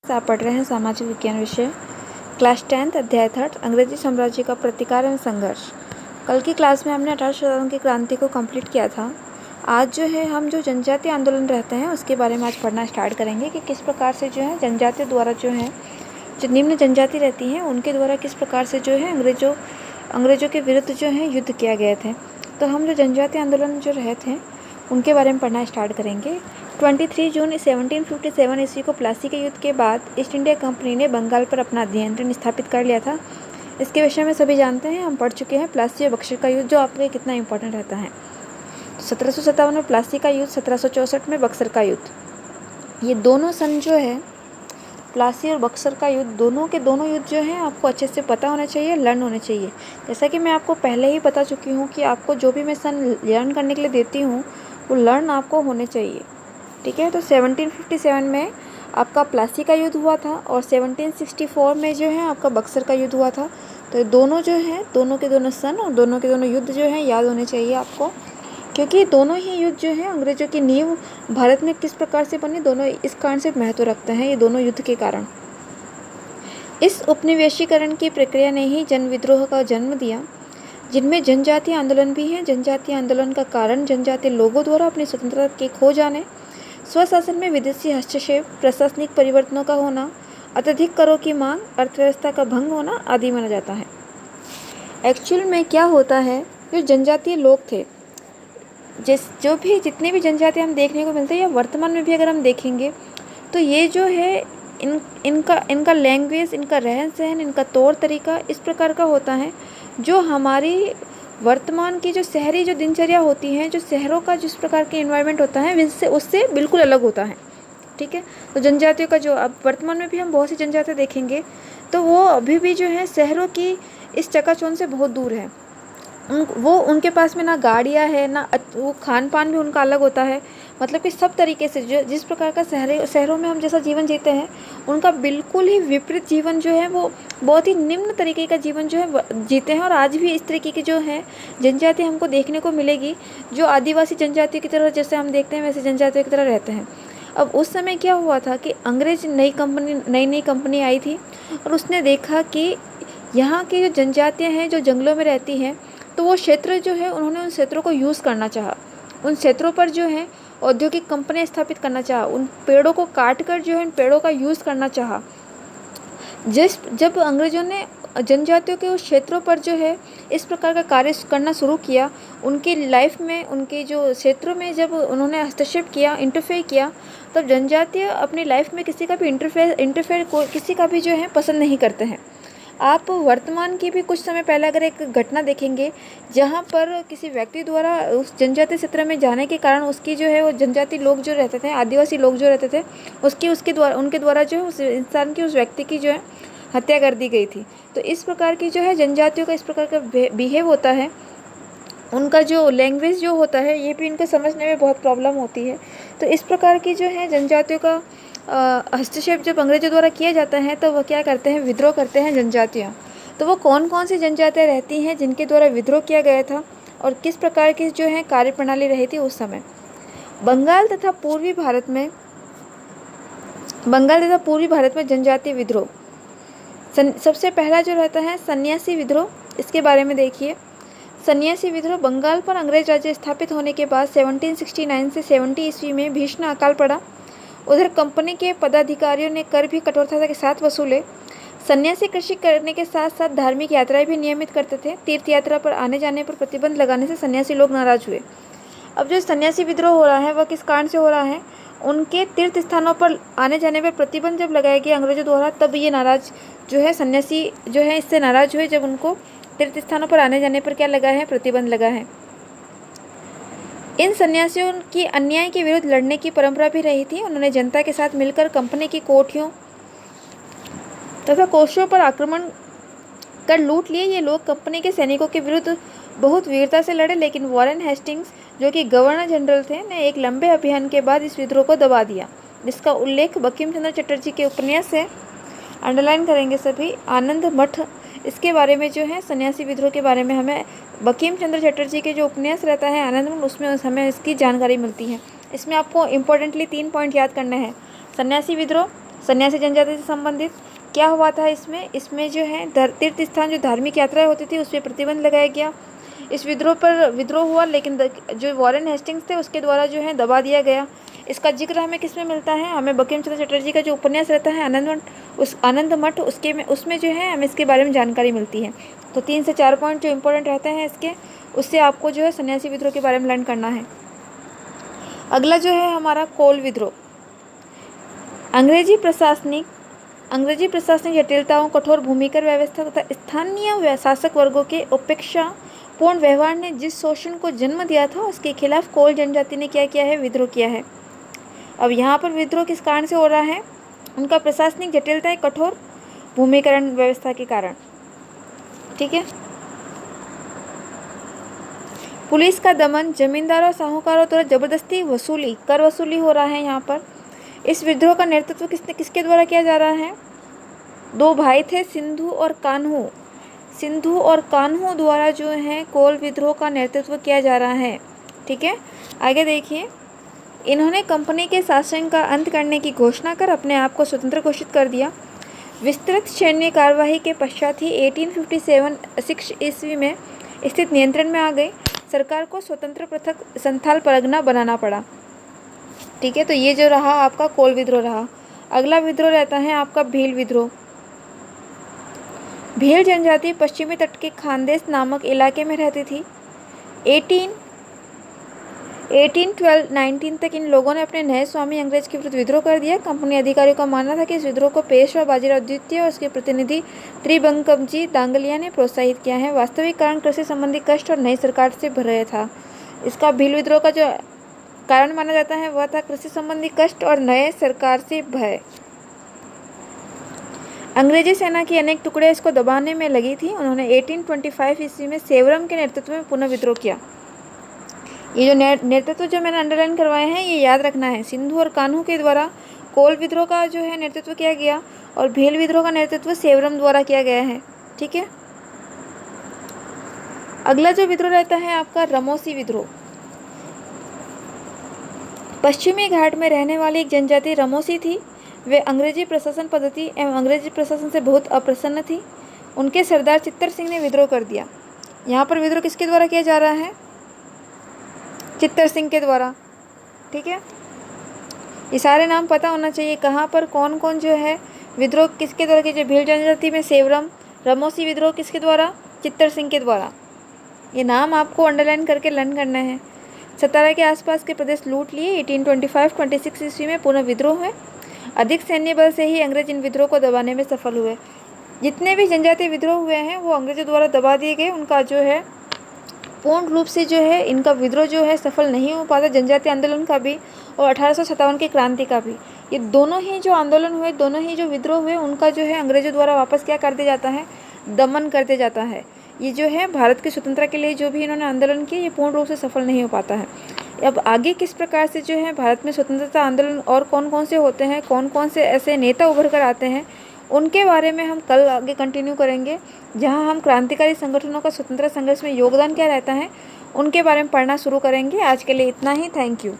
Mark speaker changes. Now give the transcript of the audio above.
Speaker 1: आप पढ़ रहे हैं सामाजिक विज्ञान विषय क्लास 10th अध्याय 3 अंग्रेजी साम्राज्य का प्रतिकार एवं संघर्ष। कल की क्लास में हमने 18 शताब्दी की क्रांति को कंप्लीट किया था। आज जो है हम जो जनजातीय आंदोलन रहते हैं उसके बारे में आज पढ़ना स्टार्ट करेंगे कि किस प्रकार से जो है जनजातियों द्वारा जो है जो निम्न जनजाति रहती हैं उनके द्वारा किस प्रकार से जो है अंग्रेजों के विरुद्ध जो है युद्ध किया गए थे। तो हम जो जनजातीय आंदोलन जो रहे थे उनके बारे में पढ़ना स्टार्ट करेंगे। 23 जून 1757 ईस्वी को प्लासी के युद्ध के बाद ईस्ट इंडिया कंपनी ने बंगाल पर अपना नियंत्रण स्थापित कर लिया था। इसके विषय में सभी जानते हैं, हम पढ़ चुके हैं। प्लासी और बक्सर का युद्ध जो आपके लिए कितना इंपॉर्टेंट रहता है। 1757 में प्लासी का युद्ध, 1764 में बक्सर का युद्ध। ये दोनों सन जो है प्लासी और बक्सर का युद्ध, दोनों के दोनों युद्ध जो हैं आपको अच्छे से पता होना चाहिए, लर्न होने चाहिए। जैसा कि मैं आपको पहले ही बता चुकी हूँ कि आपको जो भी मैं सन लर्न करने के लिए देती हूँ वो लर्न आपको होने चाहिए, ठीक है। तो 1757 में आपका प्लासी का युद्ध हुआ था और 1764 में जो है आपका बक्सर का युद्ध हुआ था। तो दोनों जो है दोनों के दोनों सन और दोनों के दोनों युद्ध जो हैं याद होने चाहिए आपको, क्योंकि दोनों ही युद्ध जो है अंग्रेजों की नींव भारत में किस प्रकार से बनी, दोनों इस कारण से महत्व रखते हैं, ये दोनों युद्ध के कारण। इस उपनिवेशीकरण की प्रक्रिया ने ही जन विद्रोह का जन्म दिया, जिनमें जनजातीय आंदोलन भी है। जनजातीय आंदोलन का कारण जनजातीय लोगों द्वारा अपनी स्वतंत्रता के खो जाने, स्वशासन में विदेशी हस्तक्षेप, प्रशासनिक परिवर्तनों का होना, अत्यधिक करों की मांग, अर्थव्यवस्था का भंग होना आदि माना जाता है। एक्चुअल में क्या होता है, जो जनजातीय लोग थे, जितनी भी जनजातियाँ हम देखने को मिलते हैं या वर्तमान में भी अगर हम देखेंगे तो ये जो है इनका लैंग्वेज, इनका रहन सहन, इनका तौर तरीका इस प्रकार का होता है जो हमारी वर्तमान की जो शहरी जो दिनचर्या होती है, जो शहरों का जिस प्रकार के एनवायरनमेंट होता है उससे बिल्कुल अलग होता है, ठीक है। तो जनजातियों का जो अब वर्तमान में भी हम बहुत सी जनजातियाँ देखेंगे तो वो अभी भी जो है शहरों की इस चकाचौंध से बहुत दूर है। उनके पास में ना गाड़ियाँ है, ना वो खान पान भी उनका अलग होता है। मतलब कि सब तरीके से जो जिस प्रकार का शहरों में हम जैसा जीवन जीते हैं उनका बिल्कुल ही विपरीत जीवन जो है वो बहुत ही निम्न तरीके का जीवन जो है जीते हैं। और आज भी इस तरीके की जो है जनजाति हमको देखने को मिलेगी, जो आदिवासी जनजातियों की तरह जैसे हम देखते हैं वैसे जनजातियों की तरह रहते हैं। अब उस समय क्या हुआ था कि अंग्रेज नई कंपनी आई थी और उसने देखा कि यहाँ की जो जनजातियाँ हैं जो जंगलों में रहती हैं, तो वो क्षेत्र जो है उन्होंने उन क्षेत्रों को यूज़ करना चाहा। उन क्षेत्रों पर जो है औद्योगिक कंपनियां स्थापित करना चाहा, उन पेड़ों को काट कर जो है इन पेड़ों का यूज़ करना चाहा। जब अंग्रेज़ों ने जनजातियों के उस क्षेत्रों पर जो है इस प्रकार का कार्य करना शुरू किया, उनकी लाइफ में, उनके जो क्षेत्रों में जब उन्होंने हस्तक्षेप किया, इंटरफेयर किया, तब जनजातीय अपनी लाइफ में किसी का भी इंटरफेयर किसी का भी जो है पसंद नहीं करते हैं। आप वर्तमान की भी कुछ समय पहले अगर एक घटना देखेंगे जहाँ पर किसी व्यक्ति द्वारा उस जनजातीय क्षेत्र में जाने के कारण उसकी जो है वो जनजाति लोग जो रहते थे, आदिवासी लोग जो रहते थे, उनके द्वारा जो है उस इंसान की, उस व्यक्ति की जो है हत्या कर दी गई थी। तो इस प्रकार की जो है जनजातियों का इस प्रकार का बिहेव होता है, उनका जो लैंग्वेज जो होता है ये भी इनको समझने में बहुत प्रॉब्लम होती है। तो इस प्रकार की जो है जनजातियों का हस्तक्षेप जब अंग्रेजों द्वारा किया जाता है तो वह क्या करते हैं, विद्रोह करते हैं जनजातियाँ। तो वो कौन कौन सी जनजातियाँ रहती हैं जिनके द्वारा विद्रोह किया गया था और किस प्रकार की जो है कार्यप्रणाली रही थी उस समय। बंगाल तथा पूर्वी भारत में जनजातीय विद्रोह। सबसे पहला जो रहता है सन्यासी विद्रोह, इसके बारे में देखिए। सन्यासी विद्रोह बंगाल पर अंग्रेज राज्य स्थापित होने के बाद 1769 से 70 ईस्वी में भीषण अकाल पड़ा। उधर कंपनी के पदाधिकारियों ने कर भी कठोरता के साथ वसूले। सन्यासी कृषि करने के साथ साथ धार्मिक यात्राएं भी नियमित करते थे। तीर्थ यात्रा पर आने जाने पर प्रतिबंध लगाने से सन्यासी लोग नाराज हुए। अब जो सन्यासी विद्रोह हो रहा है वह किस कारण से हो रहा है, उनके तीर्थ स्थानों पर आने जाने पर प्रतिबंध जब लगाया गया अंग्रेजों द्वारा, तब ये नाराज जो है सन्यासी जो है इससे नाराज हुए, जब उनको तीर्थ स्थानों पर आने जाने पर क्या लगा है, प्रतिबंध लगा है। इन सन्यासियों की अन्याय के विरुद्ध लड़ने की परंपरा भी रही थी। उन्होंने जनता के साथ मिलकर कंपनी की कोठियों तथा कोठियों पर आक्रमण कर लूट लिए। ये लोग कंपनी के सैनिकों के विरुद्ध बहुत वीरता से लड़े, लेकिन वॉरेन हेस्टिंग्स जो कि गवर्नर जनरल थे ने एक लंबे अभियान के बाद इस विद्रोह को दबा दिया, जिसका उल्लेख बंकिम चंद्र चटर्जी के उपन्यास से, अंडरलाइन करेंगे सभी, आनंद मठ। इसके बारे में जो है सन्यासी विद्रोह के बारे में हमें बंकिम चंद्र चटर्जी के जो उपन्यास रहता है आनंद मठ, उसमें हमें इसकी जानकारी मिलती है। इसमें आपको इम्पोर्टेंटली 3 पॉइंट याद करने हैं। सन्यासी विद्रोह, सन्यासी जनजाति से संबंधित क्या हुआ था इसमें जो है तीर्थ स्थान जो धार्मिक यात्राएं होती थी उस पर प्रतिबंध लगाया गया। इस विद्रोह हुआ, लेकिन जो वॉरेन हेस्टिंग्स थे उसके द्वारा जो है दबा दिया गया। इसका जिक्र हमें किसमें मिलता है? हमें बंकिम चंद्र चटर्जी का जो उपन्यास रहता है आनंद मठ उसमें जो है हमें इसके बारे में जानकारी मिलती है। तो 3 से 4 पॉइंट जो इंपॉर्टेंट रहते हैं इसके, उससे आपको जो है सन्यासी विद्रोह के बारे में लर्न करना है। अगला जो है हमारा कोल विद्रोह। अंग्रेजी प्रशासनिक जटिलताओं, कठोर भूमिकर व्यवस्था तथा स्थानीय शासक वर्गों के उपेक्षा पूर्ण व्यवहार ने जिस शोषण को जन्म दिया था उसके खिलाफ कोल जनजाति ने क्या किया है? विद्रोह किया है। अब यहाँ पर विद्रोह किस कारण से हो रहा है? उनका प्रशासनिक जटिलता, कठोर भूमिकरण व्यवस्था के कारण। ठीक है। पुलिस का दमन, जमींदारों और साहूकारों द्वारा जबरदस्ती कर वसूली हो रहा है यहाँ पर। इस विद्रोह का नेतृत्व किसके द्वारा किया जा रहा है? 2 भाई थे, सिंधु और कान्हू द्वारा जो है कोल विद्रोह का नेतृत्व किया जा रहा है। ठीक है, आगे देखिए। इन्होंने कंपनी के शासन का अंत करने की घोषणा कर अपने आप को स्वतंत्र घोषित कर दिया। विस्तृत सैन्य कार्यवाही के पश्चात ही 1857 ईस्वी में स्थित नियंत्रण में आ गई। सरकार को स्वतंत्र पृथक संथाल परगना बनाना पड़ा। ठीक है, तो ये जो रहा आपका कोल विद्रोह रहा। अगला विद्रोह रहता है आपका भील विद्रोह। भील जनजाति पश्चिमी तट के खानदेश नामक इलाके में रहती थी। 1812-19 तक इन लोगों ने अपने नए स्वामी अंग्रेज के विरुद्ध विद्रोह कर दिया। कंपनी अधिकारियों का मानना था कि इस विद्रोह को पेशवा बाजीराव द्वितीय और उसके प्रतिनिधि त्रिभंगजी दांगलिया ने प्रोत्साहित किया है। वास्तविक कारण कृषि संबंधी कष्ट और नई सरकार से भरा था। इसका भील विद्रोह का जो कारण माना जाता है वह था कृषि संबंधी कष्ट और नए सरकार से भय। अंग्रेजी सेना की अनेक टुकड़े इसको दबाने में लगी थी। उन्होंने 1825 ईस्वी में सेवरम के नेतृत्व में पुनः विद्रोह किया। ये जो नेतृत्व जो मैंने अंडरलाइन करवाए हैं ये याद रखना है। सिंधु और कान्हू के द्वारा कोल विद्रोह का जो है नेतृत्व किया गया और भील विद्रोह का नेतृत्व सेवरम द्वारा किया गया है। ठीक है, अगला जो विद्रोह रहता है आपका रमोसी विद्रोह। पश्चिमी घाट में रहने वाली एक जनजाति रमोसी थी। वे अंग्रेजी प्रशासन पद्धति एवं अंग्रेजी प्रशासन से बहुत अप्रसन्न थी। उनके सरदार चित्तर सिंह ने विद्रोह कर दिया। यहाँ पर विद्रोह किसके द्वारा किया जा रहा है? चित्तर सिंह के द्वारा। ठीक है, ये सारे नाम पता होना चाहिए कहाँ पर कौन कौन जो है विद्रोह किसके द्वारा किया। भील जनजाति में सेवरम, रमोसी विद्रोह किसके द्वारा? चित्तर सिंह के द्वारा। ये नाम आपको अंडरलाइन करके लर्न करना है। सतारा के आसपास के प्रदेश लूट लिए। 1825-26 ईस्वी में पुनः विद्रोह हुए। अधिक सैन्य बल से ही अंग्रेज इन विद्रोह को दबाने में सफल हुए। जितने भी जनजातीय विद्रोह हुए हैं वो अंग्रेजों द्वारा दबा दिए गए। उनका जो है पूर्ण रूप से जो है इनका विद्रोह जो है सफल नहीं हो पाता। जनजातीय आंदोलन का भी और 1857 की क्रांति का भी, ये दोनों ही जो आंदोलन हुए, दोनों ही जो विद्रोह हुए, उनका जो है अंग्रेजों द्वारा वापस क्या कर दिया जाता है? दमन कर दिया जाता है। ये जो है भारत की स्वतंत्रता के लिए जो भी इन्होंने आंदोलन किए ये पूर्ण रूप से सफल नहीं हो पाता है। अब आगे किस प्रकार से जो है भारत में स्वतंत्रता आंदोलन और कौन कौन से होते हैं, कौन कौन से ऐसे नेता उभर कर आते हैं, उनके बारे में हम कल आगे कंटिन्यू करेंगे, जहां हम क्रांतिकारी संगठनों का स्वतंत्रता संघर्ष में योगदान क्या रहता है उनके बारे में पढ़ना शुरू करेंगे। आज के लिए इतना ही। Thank you.